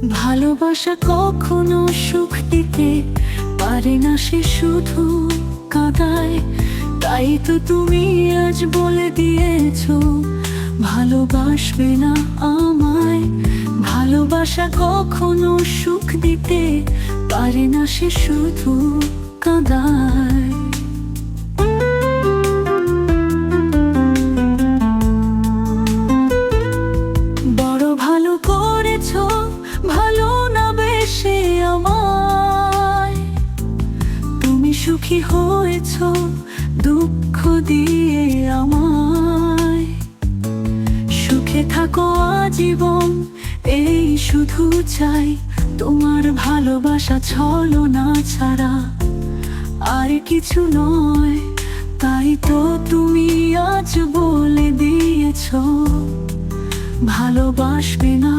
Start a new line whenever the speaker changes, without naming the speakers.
ভালোবাসা কখনো সুখ দিতে পারে না, সে শুধু কাঁদায়। তাই তো তুমি আজ বলে দিয়েছো ভালোবাসবে না আমায়। ভালোবাসা কখনো সুখ দিতে পারে না, সে শুধু কাঁদায়। বড় ভালো করেছো, ভালো না বেশে আমায়। তুমি সুখী হয়েছো দুঃখ দিয়ে আমায়। সুখে থাকো আজীবন এই শুধু চাই, তোমার ভালোবাসা ছলনা ছাড়া আর কিছু নয়। তাই তো তুমি আজ বলে দিয়েছো ভালোবাসবে না।